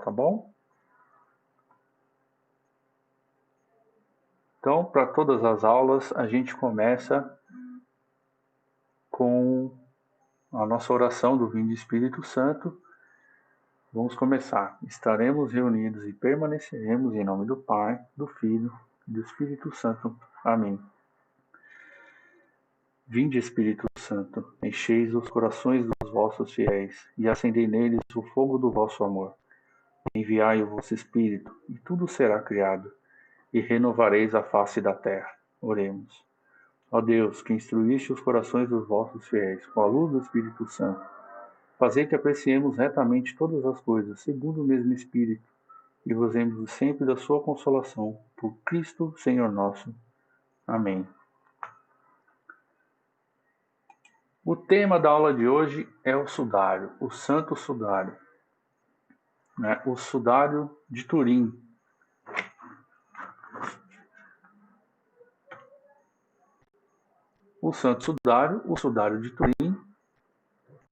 tá bom? Então, para todas as aulas, a gente começa com a nossa oração do Vinde Espírito Santo. Vamos começar. Estaremos reunidos e permaneceremos em nome do Pai, do Filho e do Espírito Santo. Amém. Vinde, Espírito Santo, encheis os corações dos vossos fiéis e acendei neles o fogo do vosso amor. Enviai o vosso Espírito, e tudo será criado, e renovareis a face da terra. Oremos. Ó Deus, que instruíste os corações dos vossos fiéis com a luz do Espírito Santo, fazei que apreciemos retamente todas as coisas, segundo o mesmo Espírito, e gozemos sempre da sua consolação, por Cristo, Senhor nosso. Amém. O tema da aula de hoje é o sudário, o Santo Sudário, né? O Sudário de Turim. O Santo Sudário, o Sudário de Turim,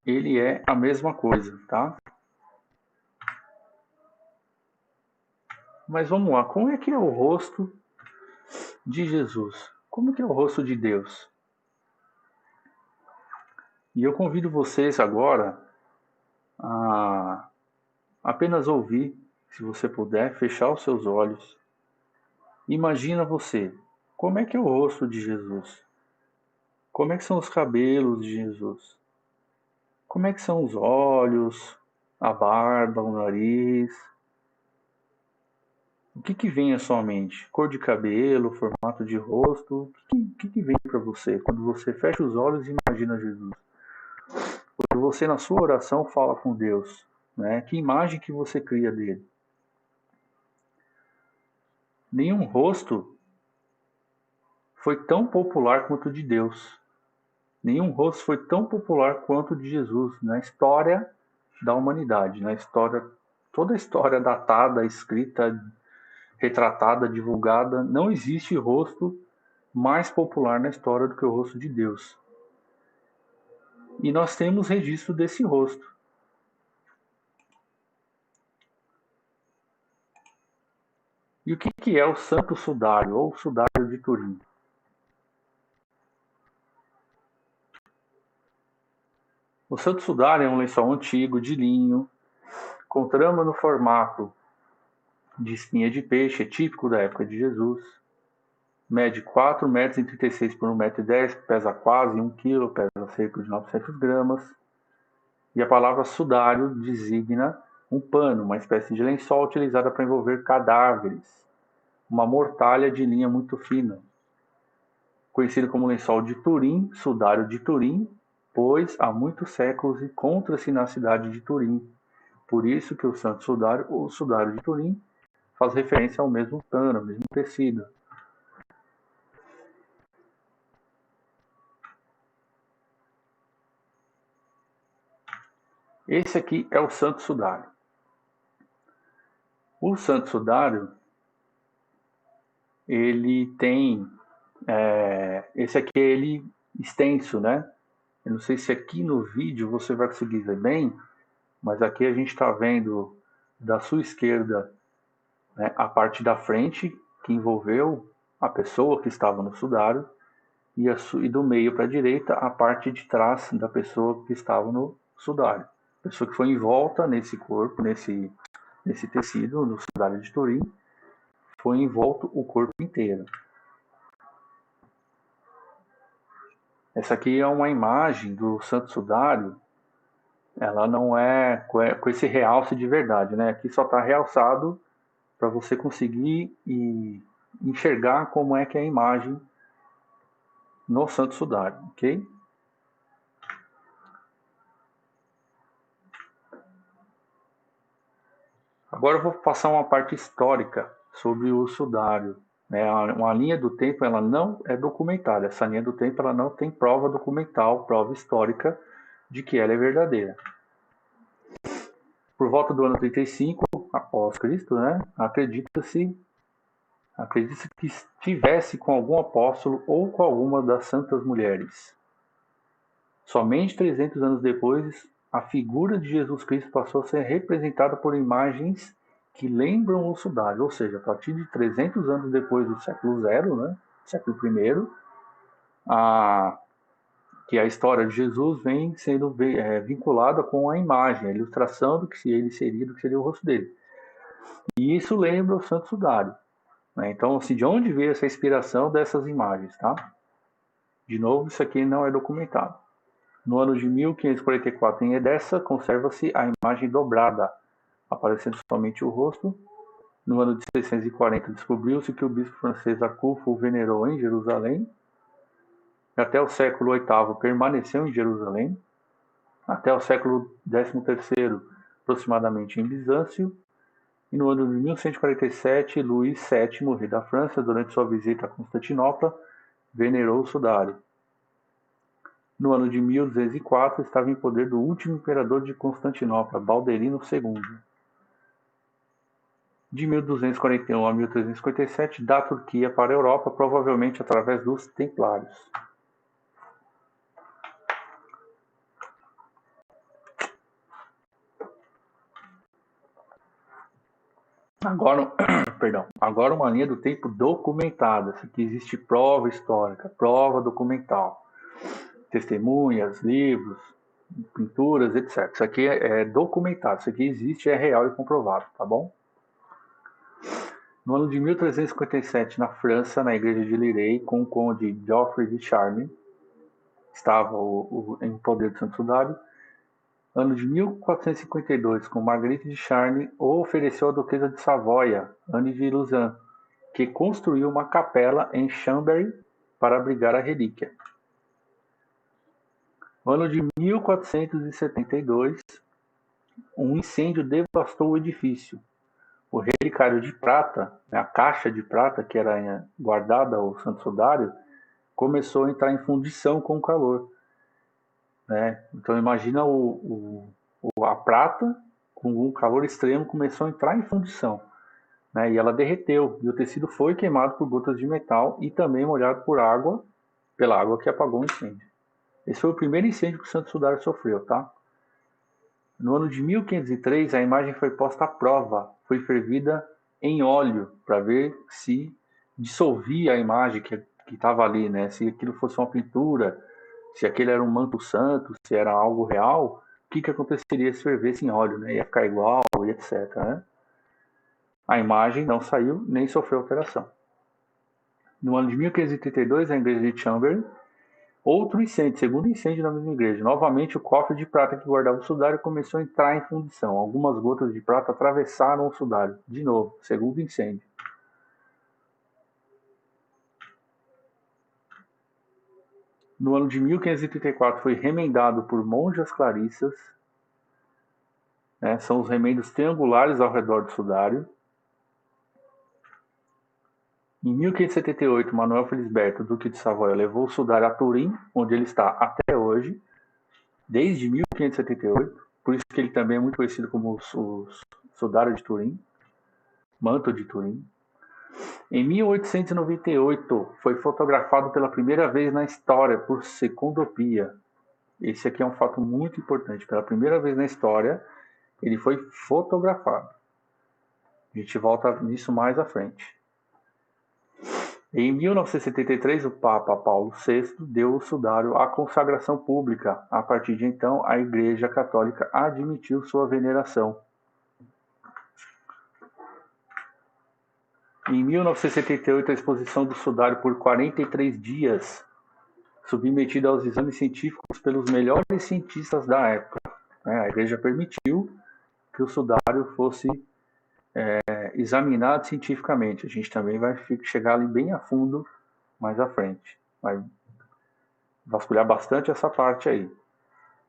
ele é a mesma coisa, tá? Mas vamos lá, como é que é o rosto de Jesus? Como que é o rosto de Deus? E eu convido vocês agora a apenas ouvir, se você puder, fechar os seus olhos. Imagina você, como é que é o rosto de Jesus? Como é que são os cabelos de Jesus? Como é que são os olhos, a barba, o nariz? O que vem à sua mente? Cor de cabelo, formato de rosto? O que vem para você quando você fecha os olhos e imagina Jesus? Quando você na sua oração fala com Deus, né? Que imagem que você cria dele? Nenhum rosto foi tão popular quanto o de Deus. Nenhum rosto foi tão popular quanto o de Jesus na história da humanidade, na história, toda a história datada, escrita, retratada, divulgada, não existe rosto mais popular na história do que o rosto de Deus. E nós temos registro desse rosto. E o que é o Santo Sudário, ou Sudário de Turim? O Santo Sudário é um lençol antigo de linho, com trama no formato de espinha de peixe, é típico da época de Jesus. Mede 4,36 m por 1,10 m, pesa quase 1 kg, pesa cerca de 900 gramas. E a palavra sudário designa um pano, uma espécie de lençol utilizada para envolver cadáveres, uma mortalha de linha muito fina. Conhecido como lençol de Turim, sudário de Turim, pois há muitos séculos encontra-se na cidade de Turim. Por isso que o Santo Sudário, ou Sudário de Turim, faz referência ao mesmo pano, ao mesmo tecido. Esse aqui é o Santo Sudário. O Santo Sudário, ele tem... esse aqui é ele extenso, né? Eu não sei se aqui no vídeo você vai conseguir ver bem, mas aqui a gente está vendo da sua esquerda, né, a parte da frente que envolveu a pessoa que estava no sudário e do meio para a direita a parte de trás da pessoa que estava no sudário. A pessoa que foi envolta nesse corpo, nesse tecido, no sudário de Turim, foi envolto o corpo inteiro. Essa aqui é uma imagem do Santo Sudário. Ela não é com esse realce de verdade, né? Aqui só está realçado para você conseguir enxergar como é que é a imagem no Santo Sudário, ok? Agora eu vou passar uma parte histórica sobre o sudário. Uma linha do tempo, ela não é documentada. Essa linha do tempo, ela não tem prova documental, prova histórica de que ela é verdadeira. Por volta do ano 35 após Cristo, né, acredita-se que estivesse com algum apóstolo ou com alguma das santas mulheres. Somente 300 anos depois, a figura de Jesus Cristo passou a ser representada por imagens que lembram o sudário, ou seja, a partir de 300 anos depois do século zero, né, século I, que a história de Jesus vem sendo vinculada com a imagem, a ilustração do que ele seria, do que seria o rosto dele. E isso lembra o Santo Sudário. Né? Então, assim, de onde veio essa inspiração dessas imagens, tá? De novo, isso aqui não é documentado. No ano de 1544, em Edessa, conserva-se a imagem dobrada, aparecendo somente o rosto. No ano de 640, descobriu-se que o bispo francês Arculfo o venerou em Jerusalém. Até o século VIII permaneceu em Jerusalém. Até o século XIII, aproximadamente em Bizâncio. E no ano de 1147, Luís VII, rei da França, durante sua visita a Constantinopla, venerou o sudário. No ano de 1204, estava em poder do último imperador de Constantinopla, Balderino II. De 1241 a 1357, da Turquia para a Europa, provavelmente através dos Templários. Agora uma linha do tempo documentada. Aqui existe prova histórica, prova documental, testemunhas, livros, pinturas, etc. Isso aqui é documentado, isso aqui existe, é real e comprovado, tá bom? No ano de 1357, na França, na igreja de Lirey, com o conde Geoffrey de Charny, estava em poder do Santo Sudário. Ano de 1452, com Marguerite de Charny, o ofereceu à duquesa de Savoia, Anne de Lausanne, que construiu uma capela em Chambéry para abrigar a relíquia. No ano de 1472, um incêndio devastou o edifício. O relicário de prata, a caixa de prata que era guardada ao Santo Sudário, começou a entrar em fundição com o calor. Né? Então imagina a prata com um calor extremo começou a entrar em fundição. Né? E ela derreteu, e o tecido foi queimado por gotas de metal e também molhado pela água que apagou o incêndio. Esse foi o primeiro incêndio que o Santo Sudário sofreu, tá? No ano de 1503, a imagem foi posta à prova, foi fervida em óleo para ver se dissolvia a imagem que estava ali, né? Se aquilo fosse uma pintura, se aquele era um manto santo, se era algo real, o que aconteceria se fervesse em óleo, né? Ia ficar igual e etc. Né? A imagem não saiu nem sofreu alteração. No ano de 1532, a igreja de Chambéry, outro incêndio, segundo incêndio na mesma igreja. Novamente, o cofre de prata que guardava o sudário começou a entrar em fundição. Algumas gotas de prata atravessaram o sudário. De novo, segundo incêndio. No ano de 1534, foi remendado por monjas clarissas. Né, são os remendos triangulares ao redor do sudário. Em 1578, Manuel Felisberto, duque de Savoia, levou o sudário a Turim, onde ele está até hoje, desde 1578. Por isso que ele também é muito conhecido como o sudário de Turim, manto de Turim. Em 1898, foi fotografado pela primeira vez na história por secundopia. Esse aqui é um fato muito importante. Pela primeira vez na história, ele foi fotografado. A gente volta nisso mais à frente. Em 1973, o Papa Paulo VI deu o sudário à consagração pública. A partir de então, a Igreja Católica admitiu sua veneração. Em 1978, a exposição do sudário por 43 dias, submetida aos exames científicos pelos melhores cientistas da época. A Igreja permitiu que o sudário fosse examinado cientificamente. A gente também vai chegar ali bem a fundo mais à frente. Vai vasculhar bastante essa parte aí.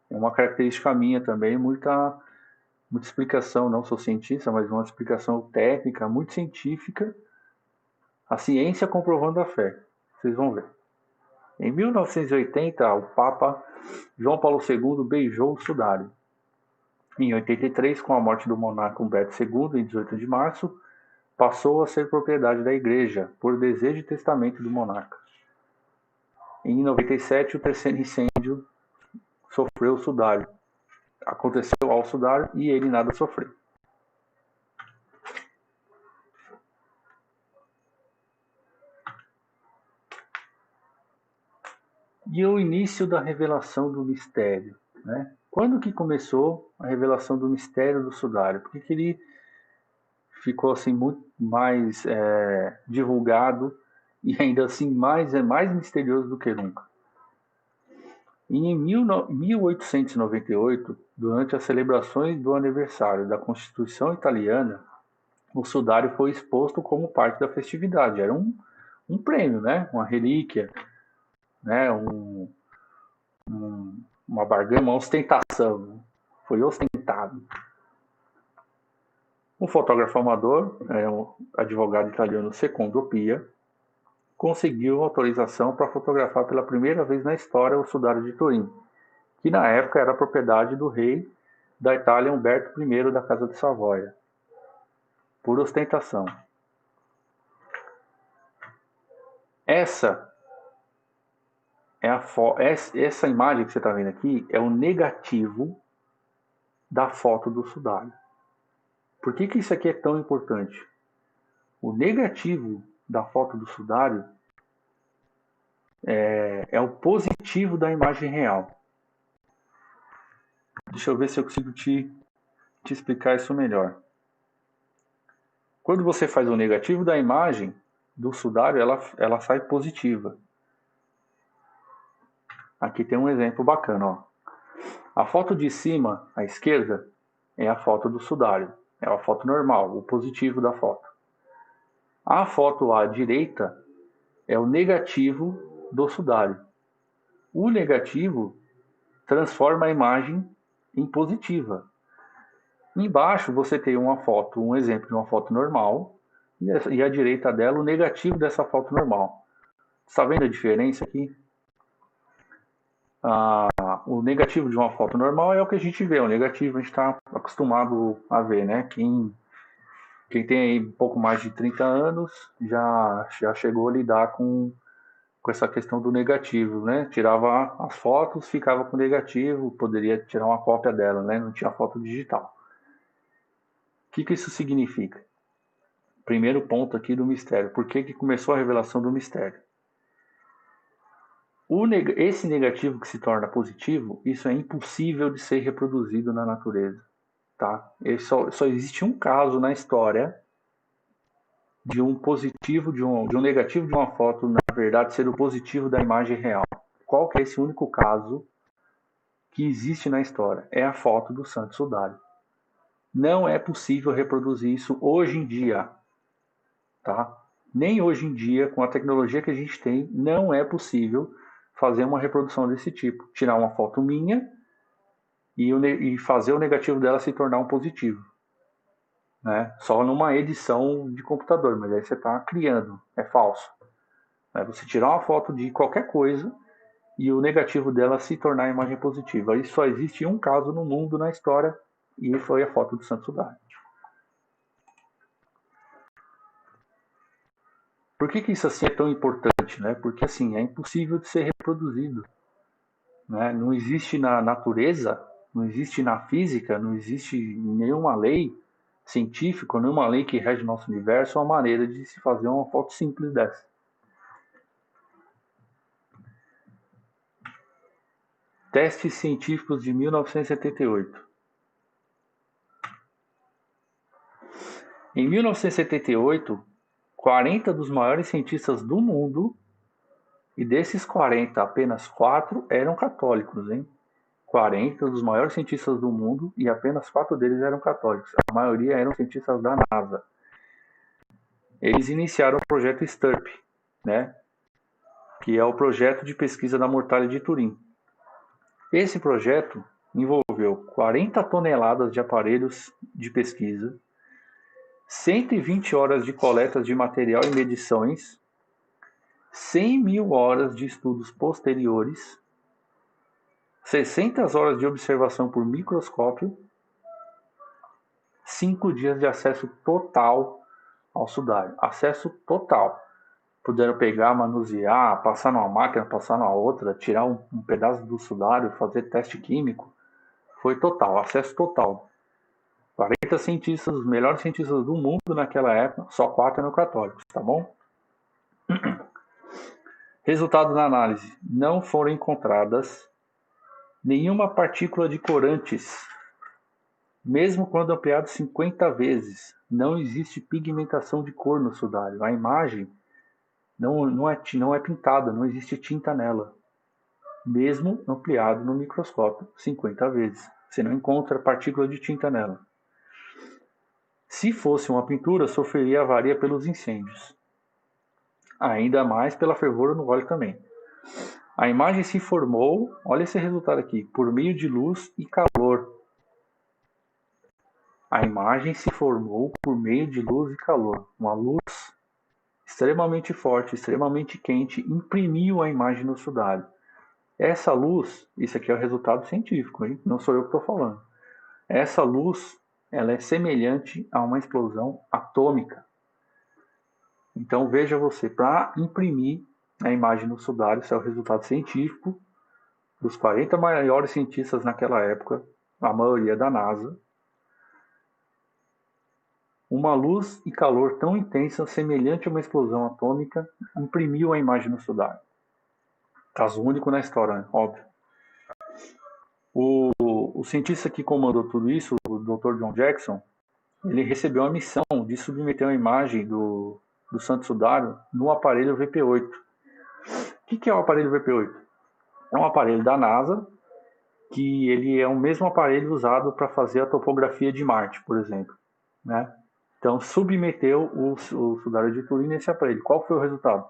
É uma característica minha também, muita explicação, não sou cientista, mas uma explicação técnica, muito científica, a ciência comprovando a fé. Vocês vão ver. Em 1980, o Papa João Paulo II beijou o sudário. Em 83, com a morte do monarca Humberto II, em 18 de março, passou a ser propriedade da Igreja, por desejo e testamento do monarca. Em 97, o terceiro incêndio sofreu o sudário. Aconteceu ao sudário e ele nada sofreu. E o início da revelação do mistério, né? Quando que começou a revelação do mistério do sudário? Por que ele ficou assim muito mais divulgado e ainda assim mais misterioso do que nunca? E em 1898, durante as celebrações do aniversário da Constituição Italiana, o sudário foi exposto como parte da festividade. Era um prêmio, né? Uma relíquia, né? Uma barganha, uma ostentação. Né? Foi ostentado. Um fotógrafo amador, um advogado italiano Secondo Pia, conseguiu autorização para fotografar pela primeira vez na história o sudário de Turim, que na época era propriedade do rei da Itália Humberto I da Casa de Savoia, por ostentação. Essa essa imagem que você está vendo aqui é o negativo da foto do sudário. Por que isso aqui é tão importante? O negativo da foto do sudário é o positivo da imagem real. Deixa eu ver se eu consigo te explicar isso melhor. Quando você faz o negativo da imagem do sudário, ela sai positiva. Aqui tem um exemplo bacana. Ó. A foto de cima, à esquerda, é a foto do sudário. É a foto normal, o positivo da foto. A foto à direita é o negativo do sudário. O negativo transforma a imagem em positiva. Embaixo você tem uma foto, um exemplo de uma foto normal, e à direita dela o negativo dessa foto normal. Está vendo a diferença aqui? O negativo de uma foto normal é o que a gente vê, o negativo a gente está acostumado a ver, né? Quem tem aí um pouco mais de 30 anos já chegou a lidar com essa questão do negativo, né? Tirava as fotos, ficava com o negativo, poderia tirar uma cópia dela, né? Não tinha foto digital. O que isso significa? Primeiro ponto aqui do mistério. Por que começou a revelação do mistério? Esse negativo que se torna positivo, isso é impossível de ser reproduzido na natureza. Tá? Só existe um caso na história de um positivo, de um negativo de uma foto, na verdade, ser o positivo da imagem real. Qual que é esse único caso que existe na história? É a foto do Santo Sudário. Não é possível reproduzir isso hoje em dia. Tá? Nem hoje em dia, com a tecnologia que a gente tem, não é possível fazer uma reprodução desse tipo. Tirar uma foto minha e fazer o negativo dela se tornar um positivo. Né? Só numa edição de computador, mas aí você está criando, é falso. Você tirar uma foto de qualquer coisa e o negativo dela se tornar a imagem positiva. Aí só existe um caso no mundo, na história, e foi a foto do Santo Sudário. Por que isso assim é tão importante? Né? Porque assim, é impossível de ser reproduzido. Né? Não existe na natureza, não existe na física, não existe nenhuma lei científica, nenhuma lei que rege o nosso universo, uma maneira de se fazer uma foto simples dessa. Testes científicos de 1978. Em 1978, 40 dos maiores cientistas do mundo, e desses 40, apenas 4 eram católicos, hein? 40 dos maiores cientistas do mundo e apenas 4 deles eram católicos. A maioria eram cientistas da NASA. Eles iniciaram o projeto STURP, né? Que é o projeto de pesquisa da mortalha de Turim. Esse projeto envolveu 40 toneladas de aparelhos de pesquisa, 120 horas de coletas de material e medições, 100 mil horas de estudos posteriores, 600 horas de observação por microscópio, 5 dias de acesso total ao sudário. Acesso total. Puderam pegar, manusear, passar numa máquina, passar na outra, tirar um pedaço do sudário, fazer teste químico. Foi total, acesso total. 40 cientistas, os melhores cientistas do mundo naquela época, só 4 eram católicos, tá bom? Resultado da análise: não foram encontradas nenhuma partícula de corantes, mesmo quando ampliado 50 vezes. Não existe pigmentação de cor no sudário. A imagem não é pintada, não existe tinta nela, mesmo ampliado no microscópio 50 vezes. Você não encontra partícula de tinta nela. Se fosse uma pintura, sofreria avaria pelos incêndios. Ainda mais pela fervura no óleo também. A imagem se formou, olha esse resultado aqui, por meio de luz e calor. A imagem se formou por meio de luz e calor. Uma luz extremamente forte, extremamente quente, imprimiu a imagem no sudário. Essa luz, isso aqui é o resultado científico, hein? Não sou eu que estou falando. Essa luz, ela é semelhante a uma explosão atômica. Então veja você, para imprimir a imagem no sudário, isso é o resultado científico dos 40 maiores cientistas naquela época, a maioria da NASA. Uma luz e calor tão intensa, semelhante a uma explosão atômica, imprimiu a imagem no sudário. Caso único na história, né? Óbvio. O cientista que comandou tudo isso, o Dr. John Jackson, ele recebeu a missão de submeter uma imagem do Santo Sudário no aparelho VP-8. O que é o aparelho VP-8? É um aparelho da NASA, que ele é o mesmo aparelho usado para fazer a topografia de Marte, por exemplo, né? Então, submeteu o sudário de Turim nesse aparelho. Qual foi o resultado?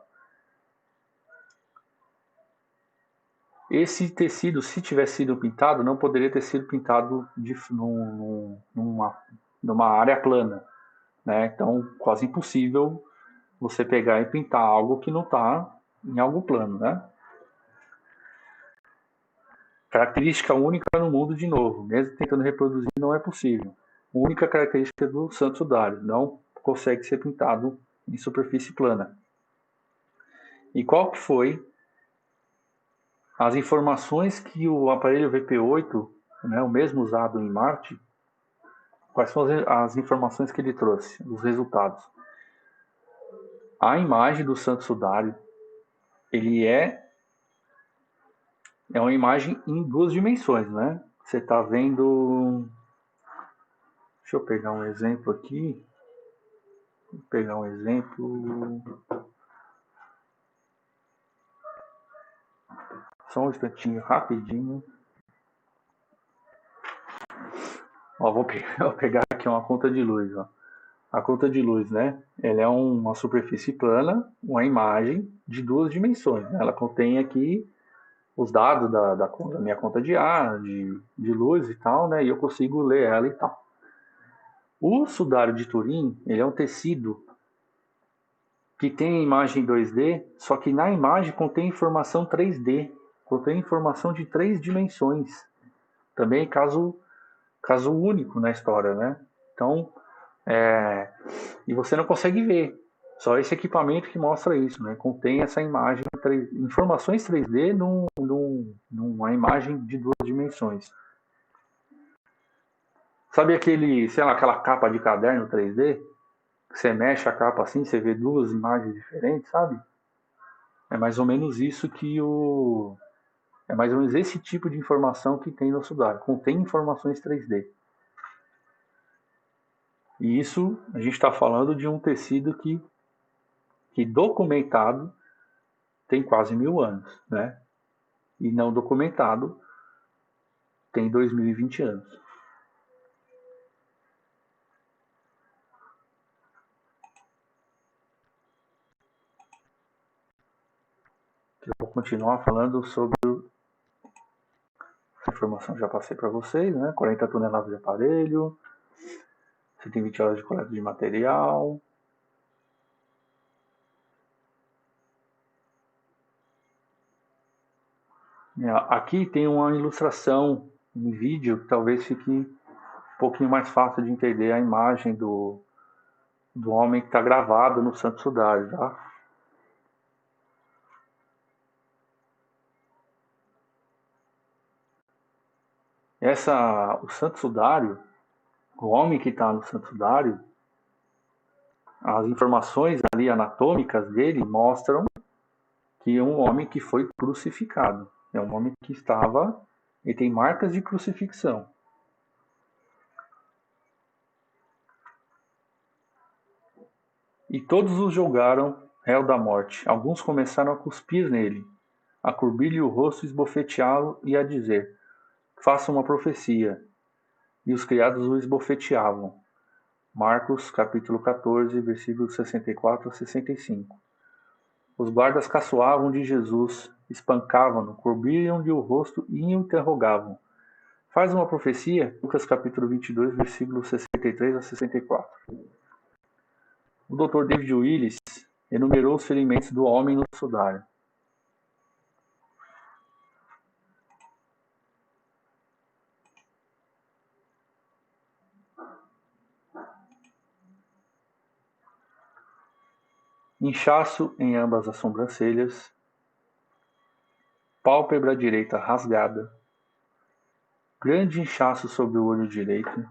Esse tecido, se tivesse sido pintado, não poderia ter sido pintado numa área plana, né? Então, quase impossível você pegar e pintar algo que não está em algo plano, né? Característica única no mundo de novo, mesmo tentando reproduzir, não é possível. A única característica do Santo Sudário, não consegue ser pintado em superfície plana. E qual que foi as informações que o aparelho VP-8, né, o mesmo usado em Marte, quais são as informações que ele trouxe, os resultados? A imagem do Santo Sudário, ele é uma imagem em duas dimensões, né? Você está vendo... Deixa eu pegar um exemplo aqui. Vou pegar um exemplo... Só um instantinho, rapidinho. Ó, vou pegar aqui uma conta de luz, ó. A conta de luz, né? Ela é uma superfície plana, uma imagem de duas dimensões, né? Ela contém aqui os dados da minha conta de ar, de luz e tal, né? E eu consigo ler ela e tal. O sudário de Turim, ele é um tecido que tem imagem 2D, só que na imagem contém informação 3D, contém informação de 3 dimensões. Também caso único na história, né? Então, e você não consegue ver. Só esse equipamento que mostra isso, né? Contém essa imagem, informações 3D numa imagem de duas dimensões. Sabe aquela capa de caderno 3D? Você mexe a capa assim, você vê duas imagens diferentes, sabe? É mais ou menos isso é mais ou menos esse tipo de informação que tem no sudário. Contém informações 3D. E isso, a gente está falando de um tecido que documentado tem quase 1000 anos, né? E não documentado tem 2020 anos. Eu vou continuar falando sobre essa informação que já passei para vocês, né? 40 toneladas de aparelho, 120 horas de coleta de material. Aqui tem uma ilustração em vídeo que talvez fique um pouquinho mais fácil de entender a imagem do homem que está gravado no Santo Sudário, tá? O Santo Sudário, o homem que está no Santo Sudário, as informações ali anatômicas dele mostram que é um homem que foi crucificado. É um homem que estava... Ele tem marcas de crucifixão. E todos os julgaram réu da morte. Alguns começaram a cuspir nele, a curbir-lhe o rosto, esbofeteá-lo e a dizer: faça uma profecia. E os criados o esbofeteavam. Marcos, capítulo 14, versículos 64 a 65. Os guardas caçoavam de Jesus, espancavam-no, cobriam-lhe o rosto e o interrogavam. Faz uma profecia? Lucas, capítulo 22, versículos 63 a 64. O Dr. David Willis enumerou os ferimentos do homem no sudário. Inchaço em ambas as sobrancelhas, pálpebra direita rasgada, grande inchaço sobre o olho direito,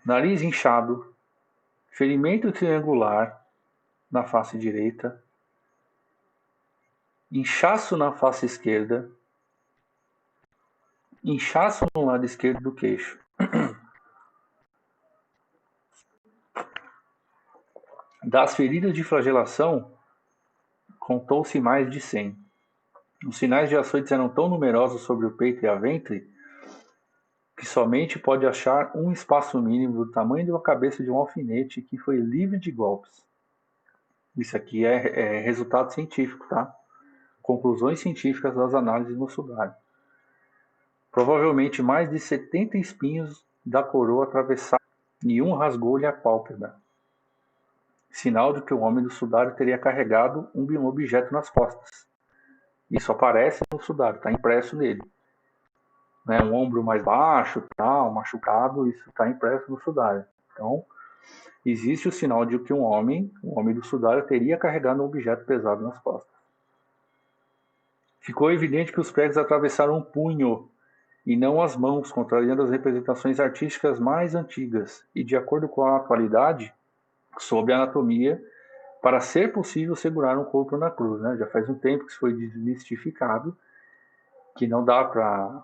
nariz inchado, ferimento triangular na face direita, inchaço na face esquerda, inchaço no lado esquerdo do queixo. Das feridas de flagelação, contou-se mais de 100. Os sinais de açoites eram tão numerosos sobre o peito e a ventre que somente pode achar um espaço mínimo do tamanho da cabeça de um alfinete que foi livre de golpes. Isso aqui é resultado científico, tá? Conclusões científicas das análises no sudário. Provavelmente mais de 70 espinhos da coroa atravessaram e um rasgou-lhe a pálpebra. Sinal de que o homem do sudário teria carregado um objeto nas costas. Isso aparece no sudário, está impresso nele. Né? Um ombro mais baixo, tal, machucado, isso está impresso no sudário. Então, existe o sinal de que o homem do sudário, teria carregado um objeto pesado nas costas. Ficou evidente que os pregos atravessaram um punho e não as mãos, contrariando as representações artísticas mais antigas e, de acordo com a atualidade, sob a anatomia, para ser possível segurar um corpo na cruz. Né? Já faz um tempo que isso foi desmistificado, que não dá para...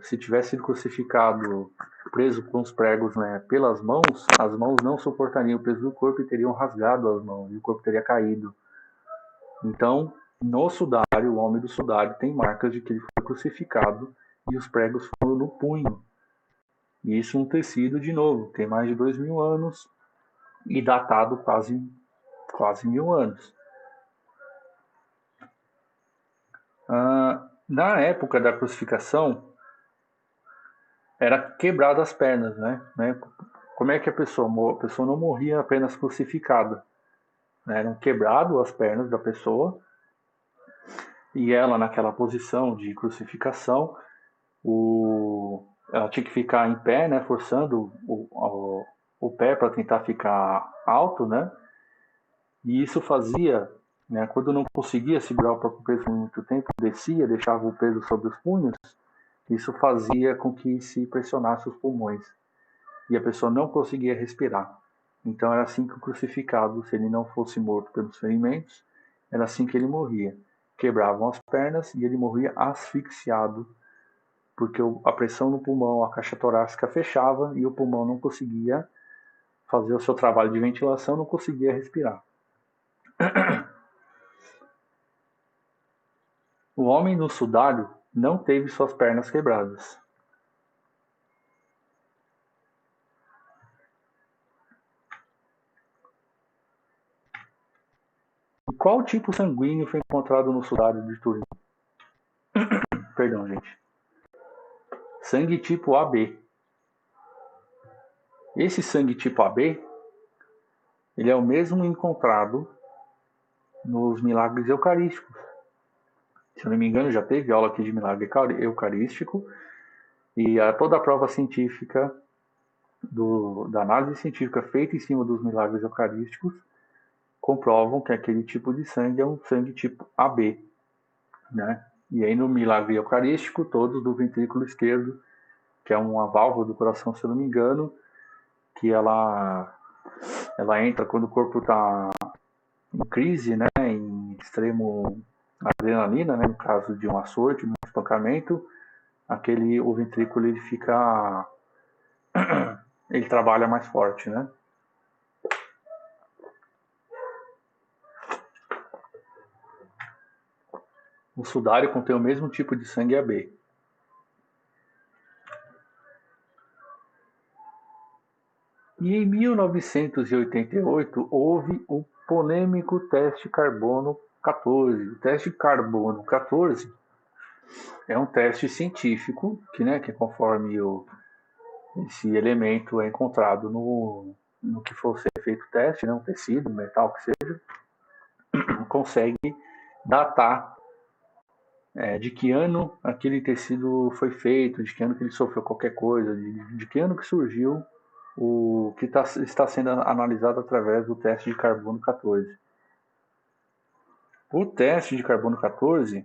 Se tivesse sido crucificado preso com os pregos, né, pelas mãos, as mãos não suportariam o peso do corpo e teriam rasgado as mãos, e o corpo teria caído. Então, no sudário, o homem do sudário tem marcas de que ele foi crucificado e os pregos foram no punho. E isso um tecido, de novo, tem mais de 2.000 anos e datado quase 1.000 anos. Na época da crucificação, era quebrado as pernas, né? Como é que a pessoa não morria apenas crucificada, né? Eram quebrado as pernas da pessoa e ela, naquela posição de crucificação, ela tinha que ficar em pé, né? Forçando o pé para tentar ficar alto, né? E isso fazia, né? Quando não conseguia segurar o próprio peso por muito tempo, descia, deixava o peso sobre os punhos. Isso fazia com que se pressionasse os pulmões e a pessoa não conseguia respirar. Então era assim que o crucificado, se ele não fosse morto pelos ferimentos, era assim que ele morria. Quebravam as pernas e ele morria asfixiado, porque a pressão no pulmão, a caixa torácica fechava e o pulmão não conseguia fazer o seu trabalho de ventilação, não conseguia respirar. O homem no sudário não teve suas pernas quebradas. E qual tipo sanguíneo foi encontrado no sudário de Turim? Perdão, gente. Sangue tipo AB. Esse sangue tipo AB, ele é o mesmo encontrado nos milagres eucarísticos. Se eu não me engano, já teve aula aqui de milagre eucarístico e toda a prova científica da análise científica feita em cima dos milagres eucarísticos comprovam que aquele tipo de sangue é um sangue tipo AB, né? E aí no milagre eucarístico, todos do ventrículo esquerdo, que é uma válvula do coração, se eu não me engano, que ela entra quando o corpo está em crise, né, em extremo adrenalina, né, no caso de um açoite, um espancamento, o ventrículo ele fica, ele trabalha mais forte, né? O sudário contém o mesmo tipo de sangue AB. E em 1988 houve o polêmico teste carbono 14. O teste carbono 14 é um teste científico que conforme esse elemento é encontrado no que for ser feito o teste, né, um tecido, um metal que seja, consegue datar de que ano aquele tecido foi feito, de que ano que ele sofreu qualquer coisa, de que ano que surgiu o que está sendo analisado através do teste de carbono 14. O teste de carbono 14,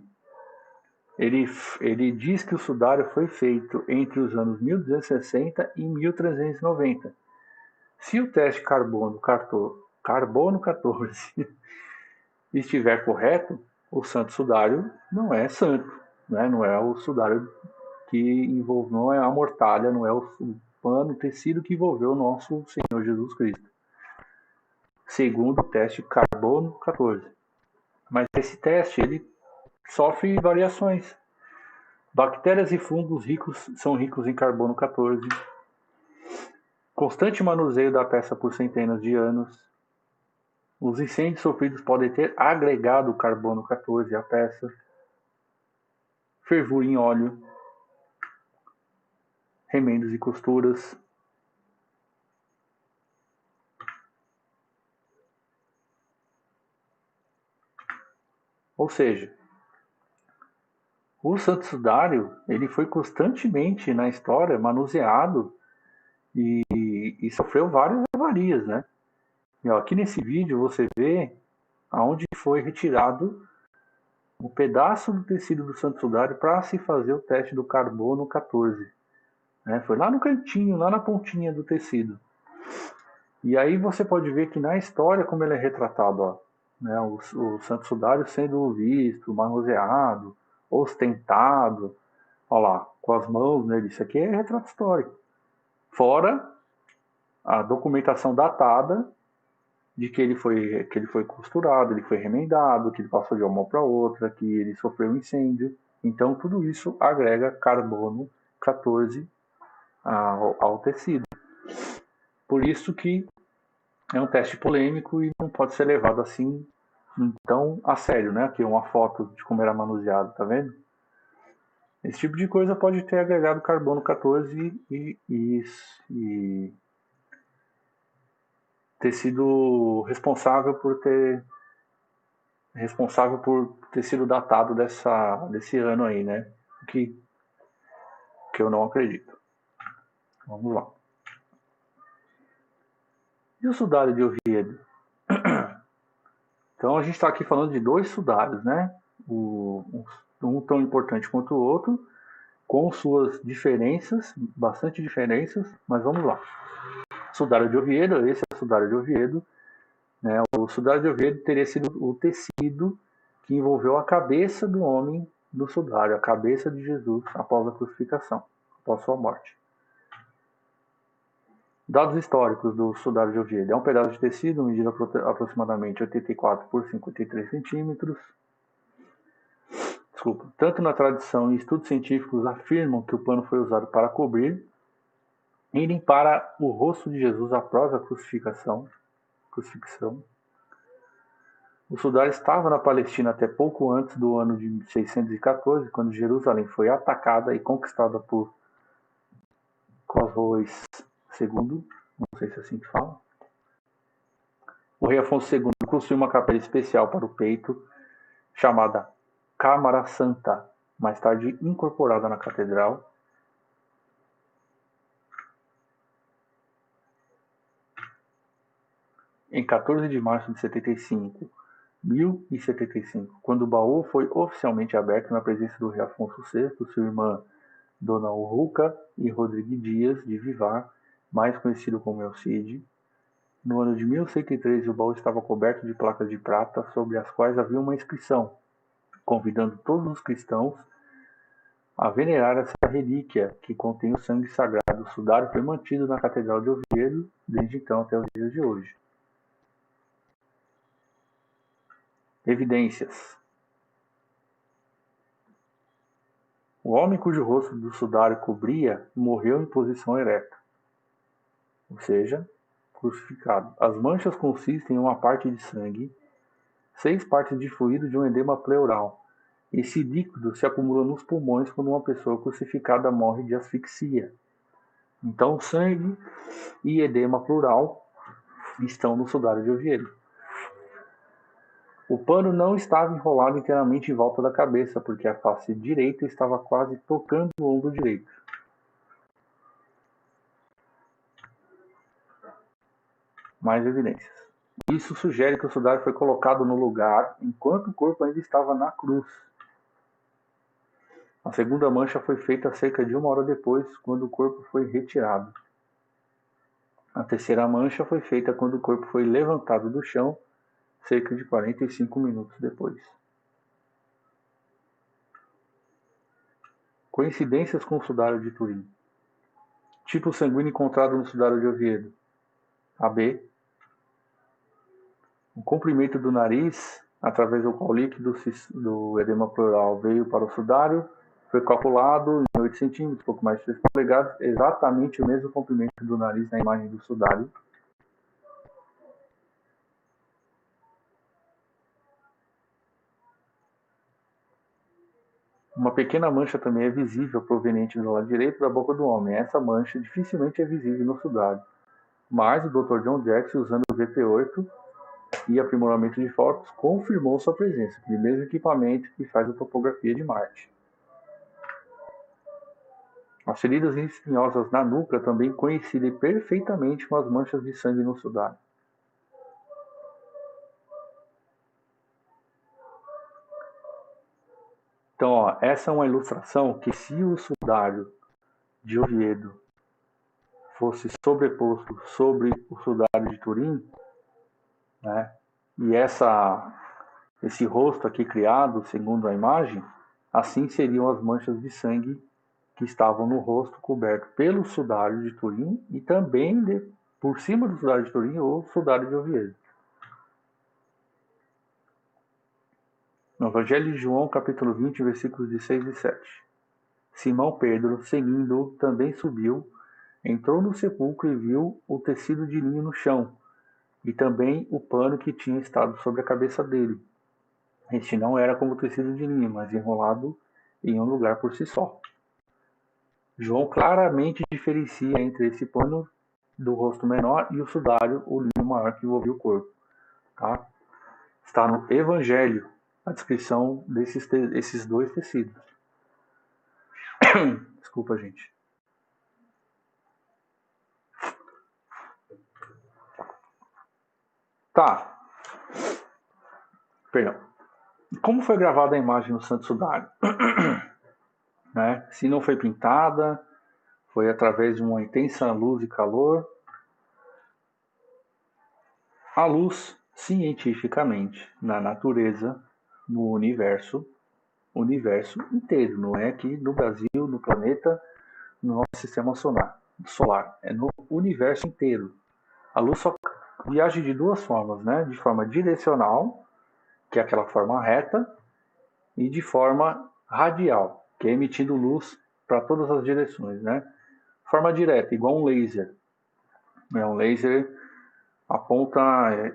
ele diz que o sudário foi feito entre os anos 1260 e 1390. Se o teste carbono 14 estiver correto, o santo sudário não é santo, né? Não é o sudário que envolve, não é a mortalha, não é o pano, o tecido que envolveu o nosso Senhor Jesus Cristo, segundo o teste carbono 14. Mas esse teste ele sofre variações. Bactérias e fungos são ricos em carbono 14. Constante manuseio da peça por centenas de anos. Os incêndios sofridos podem ter agregado carbono 14 à peça. Fervura em óleo. Remendos e costuras. Ou seja, o santo sudário ele foi constantemente na história manuseado e sofreu várias avarias, né? E ó, aqui nesse vídeo você vê aonde foi retirado um pedaço do tecido do santo sudário para se fazer o teste do carbono 14. Né? Foi lá no cantinho, lá na pontinha do tecido. E aí você pode ver que na história como ele é retratado, ó, né? O santo sudário sendo visto, manuseado, ostentado, ó lá, com as mãos nele. Isso aqui é retrato histórico. Fora a documentação datada de que ele foi costurado, ele foi remendado, que ele passou de uma mão para outra, que ele sofreu um incêndio. Então, tudo isso agrega carbono 14 ao tecido. Por isso que é um teste polêmico e não pode ser levado assim tão a sério, né? Aqui uma foto de como era manuseado, tá vendo? Esse tipo de coisa pode ter agregado carbono 14 e ter sido responsável por ter sido datado desse ano aí, né? Que, que eu não acredito. Vamos lá. E o sudário de Oviedo? Então a gente está aqui falando de dois sudários, né? Um tão importante quanto o outro, com suas diferenças, bastante diferenças, mas vamos lá. Sudário de Oviedo, esse é o sudário de Oviedo. Né? O sudário de Oviedo teria sido o tecido que envolveu a cabeça do homem do sudário, a cabeça de Jesus após a crucificação, após sua morte. Dados históricos do sudário de Oviedo. É um pedaço de tecido medido aproximadamente 84 por 53 centímetros. Desculpa. Tanto na tradição e estudos científicos afirmam que o pano foi usado para cobrir e limpar o rosto de Jesus após a crucifixão. O sudário estava na Palestina até pouco antes do ano de 614, quando Jerusalém foi atacada e conquistada por Cosroes II, não sei se é assim que fala. O rei Afonso II construiu uma capela especial para o peito, chamada Câmara Santa, mais tarde incorporada na catedral. Em 14 de março de 1075, quando o baú foi oficialmente aberto na presença do rei Afonso VI, sua irmã Dona Urruca e Rodrigo Dias de Vivar, mais conhecido como El Cid. No ano de 1103, o baú estava coberto de placas de prata, sobre as quais havia uma inscrição, convidando todos os cristãos a venerar essa relíquia que contém o sangue sagrado. O sudário foi mantido na Catedral de Oviedo desde então até os dias de hoje. Evidências. O homem cujo rosto do sudário cobria morreu em posição ereta, ou seja, crucificado. As manchas consistem em uma parte de sangue, 6 partes de fluido de um edema pleural. Esse líquido se acumula nos pulmões quando uma pessoa crucificada morre de asfixia. Então, sangue e edema pleural estão no sudário de Oviedo. O pano não estava enrolado inteiramente em volta da cabeça, porque a face direita estava quase tocando o ombro direito. Mais evidências. Isso sugere que o sudário foi colocado no lugar enquanto o corpo ainda estava na cruz. A segunda mancha foi feita cerca de 1 hora depois, quando o corpo foi retirado. A terceira mancha foi feita quando o corpo foi levantado do chão, cerca de 45 minutos depois. Coincidências com o sudário de Turim. Tipo sanguíneo encontrado no sudário de Oviedo. AB. O comprimento do nariz, através do qual o líquido do edema pleural veio para o sudário, foi calculado em 8 centímetros, pouco mais de 3 polegadas, exatamente o mesmo comprimento do nariz na imagem do sudário. Uma pequena mancha também é visível proveniente do lado direito da boca do homem. Essa mancha dificilmente é visível no sudário. Mas o Dr. John Jackson, usando o VP8 e aprimoramento de fotos, confirmou sua presença, o mesmo equipamento que faz a topografia de Marte. As feridas espinhosas na nuca também coincidem perfeitamente com as manchas de sangue no sudário. Então, essa é uma ilustração que, se o sudário de Oviedo fosse sobreposto sobre o sudário de Turim, né, e esse rosto aqui criado, segundo a imagem, assim seriam as manchas de sangue que estavam no rosto coberto pelo sudário de Turim e também por cima do sudário de Turim o sudário de Oviedo. No Evangelho de João, capítulo 20, versículos de 6 e 7. Simão Pedro, seguindo-o, também subiu, entrou no sepulcro e viu o tecido de linho no chão, e também o pano que tinha estado sobre a cabeça dele. Este não era como tecido de linho, mas enrolado em um lugar por si só. João claramente diferencia entre esse pano do rosto menor e o sudário, o linho maior que envolvia o corpo. Tá? Está no Evangelho a descrição desses dois tecidos. Desculpa, gente. Tá. Perdão. Como foi gravada a imagem no Santo Sudário? Né? Se não foi pintada, foi através de uma intensa luz e calor. A luz, cientificamente, na natureza, no universo inteiro, não é aqui no Brasil, no planeta, no nosso sistema solar, é no universo inteiro. A luz só viaja de duas formas, né? De forma direcional, que é aquela forma reta, e de forma radial, que é emitindo luz para todas as direções, né? Forma direta, igual um laser. Um laser aponta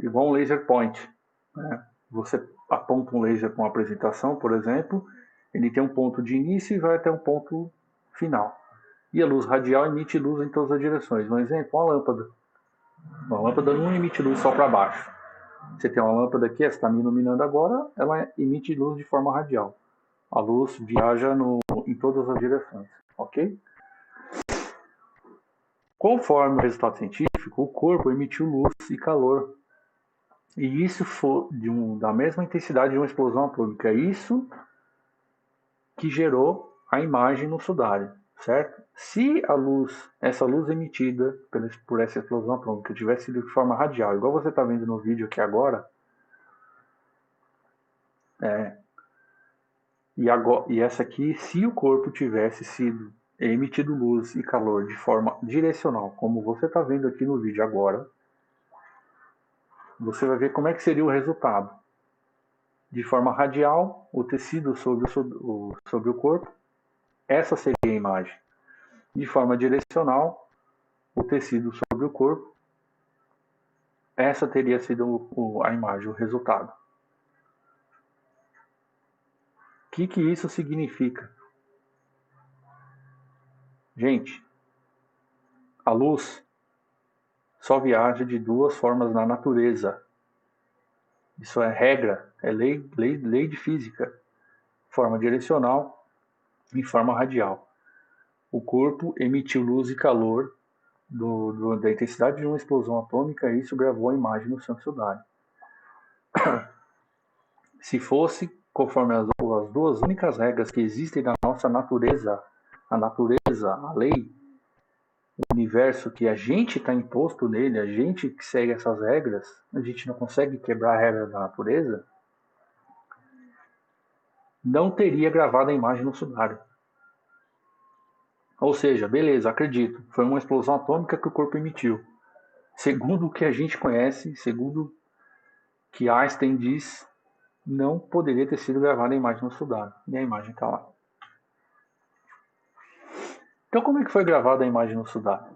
igual um laser point, né? Você aponta um laser com uma apresentação, por exemplo, ele tem um ponto de início e vai até um ponto final. E a luz radial emite luz em todas as direções. Um exemplo, uma lâmpada. Uma lâmpada não emite luz só para baixo. Você tem uma lâmpada aqui, essa está me iluminando agora, ela emite luz de forma radial. A luz viaja em todas as direções, ok? Conforme o resultado científico, o corpo emitiu luz e calor. E isso foi da mesma intensidade de uma explosão atômica. Isso que gerou a imagem no sudário, certo? Se a luz, essa luz emitida por essa explosão atômica tivesse sido de forma radial, igual você está vendo no vídeo aqui agora, e essa aqui, se o corpo tivesse sido emitido luz e calor de forma direcional, como você está vendo aqui no vídeo agora, você vai ver como é que seria o resultado. De forma radial, o tecido sobre o corpo, essa seria a imagem. De forma direcional, o tecido sobre o corpo, essa teria sido a imagem, o resultado. O que isso significa? Gente, a luz só viaja de duas formas na natureza. Isso é regra, é lei de física. Forma direcional e forma radial. O corpo emitiu luz e calor da intensidade de uma explosão atômica e isso gravou a imagem no sangue sudário. Se fosse conforme as duas únicas regras que existem na nossa natureza, a lei, o universo que a gente está imposto nele, a gente que segue essas regras, a gente não consegue quebrar a regra da natureza, não teria gravado a imagem no sudário. Ou seja, beleza, acredito, foi uma explosão atômica que o corpo emitiu. Segundo o que a gente conhece, segundo o que Einstein diz, não poderia ter sido gravada a imagem no sudário. E a imagem está lá. Então, como é que foi gravada a imagem no sudário?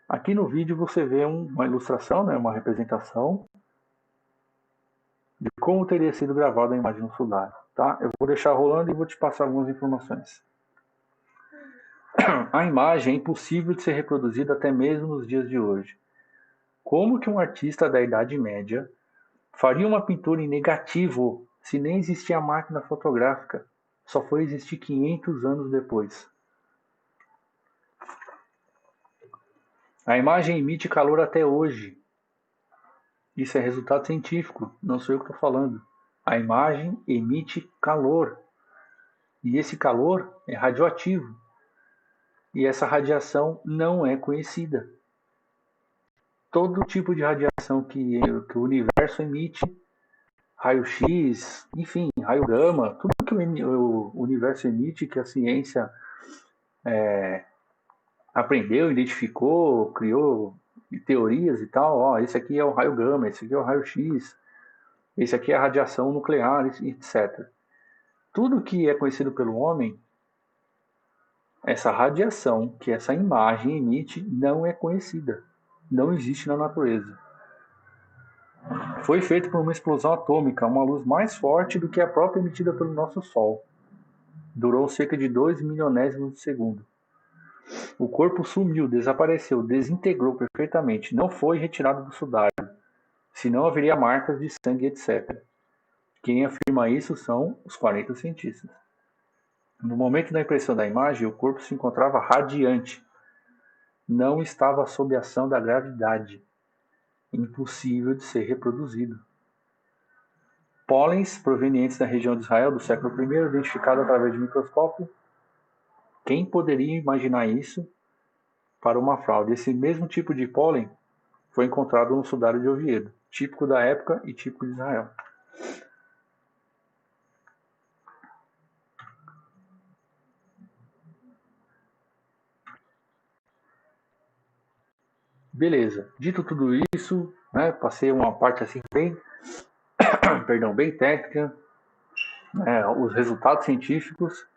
Aqui no vídeo você vê uma ilustração, né, uma representação de como teria sido gravada a imagem no sudário. Tá? Eu vou deixar rolando e vou te passar algumas informações. A imagem é impossível de ser reproduzida até mesmo nos dias de hoje. Como que um artista da Idade Média faria uma pintura em negativo se nem existia a máquina fotográfica? Só foi existir 500 anos depois. A imagem emite calor até hoje. Isso é resultado científico, não sou eu que estou falando. A imagem emite calor. E esse calor é radioativo. E essa radiação não é conhecida. Todo tipo de radiação que o universo emite, raio-x, enfim, raio gama, tudo que o universo emite, que a ciência aprendeu, identificou, criou teorias e tal, ó, esse aqui é o raio gama, esse aqui é o raio-x, esse aqui é a radiação nuclear, etc. Tudo que é conhecido pelo homem, essa radiação que essa imagem emite não é conhecida, não existe na natureza. Foi feito por uma explosão atômica, uma luz mais forte do que a própria emitida pelo nosso Sol. Durou cerca de 2 milionésimos de segundo. O corpo sumiu, desapareceu, desintegrou perfeitamente, não foi retirado do sudário, senão haveria marcas de sangue, etc. Quem afirma isso são os 40 cientistas. No momento da impressão da imagem, o corpo se encontrava radiante. Não estava sob a ação da gravidade. Impossível de ser reproduzido. Pólens provenientes da região de Israel do século I, identificado através de microscópio. Quem poderia imaginar isso para uma fraude? Esse mesmo tipo de pólen foi encontrado no sudário de Oviedo, típico da época e típico de Israel. Beleza, dito tudo isso, né, passei uma parte assim bem, bem técnica, os resultados científicos.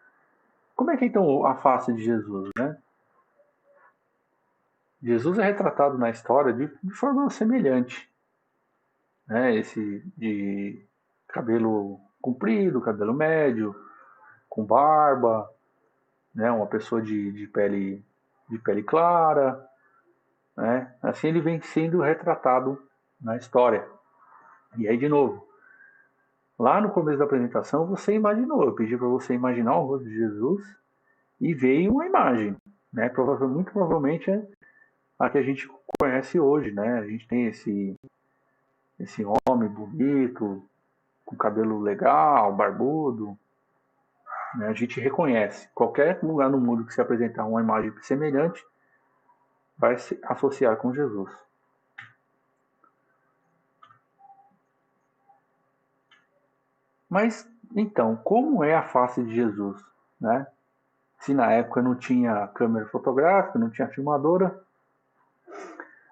Como é que é então a face de Jesus, né? Jesus é retratado na história de forma semelhante, né? Esse de cabelo comprido, cabelo médio, com barba, né? Uma pessoa de pele clara, né? Assim ele vem sendo retratado na história. E aí de novo, lá no começo da apresentação você imaginou, eu pedi para você imaginar o rosto de Jesus e veio uma imagem, né? Muito provavelmente é a que a gente conhece hoje, né? A gente tem esse homem bonito, com cabelo legal, barbudo, né? A gente reconhece. Qualquer lugar no mundo que se apresentar uma imagem semelhante vai se associar com Jesus. Mas, então, como é a face de Jesus, né? Se na época não tinha câmera fotográfica, não tinha filmadora,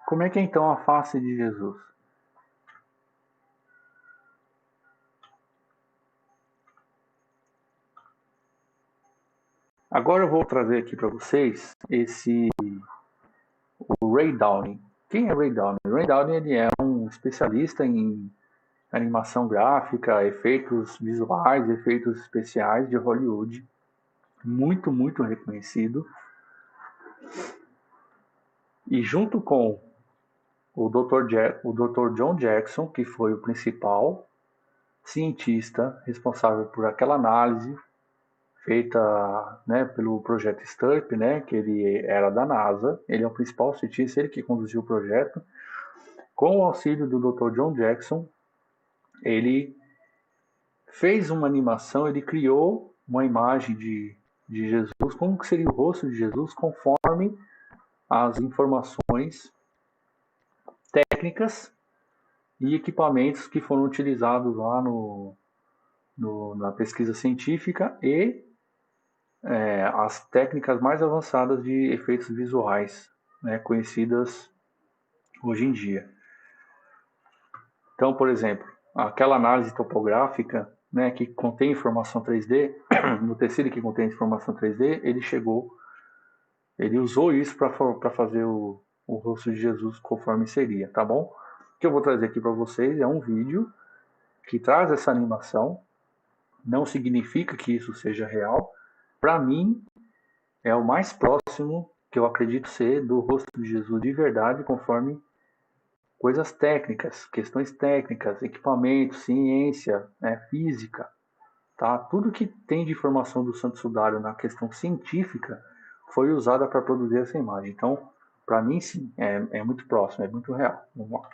como é que é então a face de Jesus? Agora eu vou trazer aqui para vocês o Ray Downey. Quem é Ray Downey? Ray Downey ele é um especialista em animação gráfica, efeitos visuais, efeitos especiais de Hollywood, muito, muito reconhecido. E junto com o Dr. John Jackson, que foi o principal cientista responsável por aquela análise feita, né, pelo projeto STURP, né, que ele era da NASA, ele é o principal cientista, ele que conduziu o projeto. Com o auxílio do Dr. John Jackson, ele fez uma animação, ele criou uma imagem de Jesus, como que seria o rosto de Jesus, conforme as informações técnicas e equipamentos que foram utilizados lá na pesquisa científica e as técnicas mais avançadas de efeitos visuais, né, conhecidas hoje em dia. Então, por exemplo, aquela análise topográfica, né, que contém informação 3D, no tecido que contém informação 3D, ele usou isso para fazer o rosto de Jesus conforme seria, tá bom? O que eu vou trazer aqui para vocês é um vídeo que traz essa animação. Não significa que isso seja real. Para mim, é o mais próximo que eu acredito ser do rosto de Jesus de verdade, conforme coisas técnicas, questões técnicas, equipamentos, ciência, né, física, tá? Tudo que tem de informação do Santo Sudário na questão científica foi usada para produzir essa imagem. Então, para mim, sim, é muito próximo, é muito real. Vamos lá.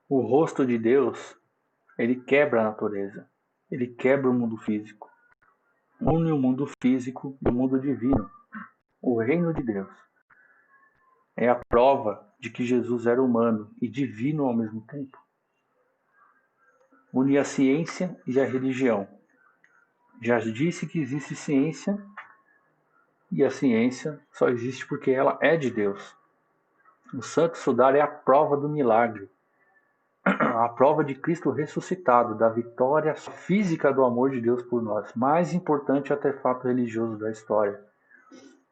O rosto de Deus, ele quebra a natureza, ele quebra o mundo físico, une o mundo físico e o mundo divino. O reino de Deus é a prova de que Jesus era humano e divino ao mesmo tempo. Une a ciência e a religião. Já disse que existe ciência e a ciência só existe porque ela é de Deus. O Santo Sudário é a prova do milagre, a prova de Cristo ressuscitado, da vitória física do amor de Deus por nós, mais importante artefato religioso da história.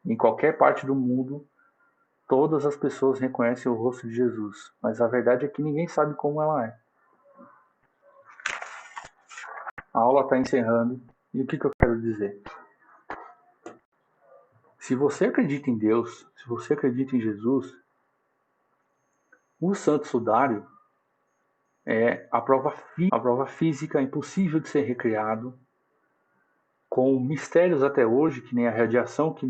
Em qualquer parte do mundo, todas as pessoas reconhecem o rosto de Jesus, mas a verdade é que ninguém sabe como ela é. A aula está encerrando, e o que eu quero dizer? Se você acredita em Deus, se você acredita em Jesus, o Santo Sudário é a prova física impossível de ser recriado, com mistérios até hoje, que nem a radiação que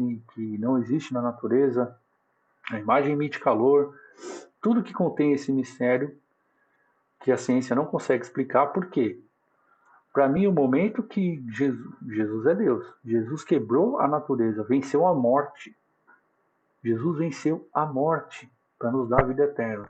não existe na natureza, a imagem emite calor, tudo que contém esse mistério que a ciência não consegue explicar. Por quê? Para mim, o momento que Jesus é Deus, Jesus quebrou a natureza, venceu a morte. Jesus venceu a morte para nos dar a vida eterna.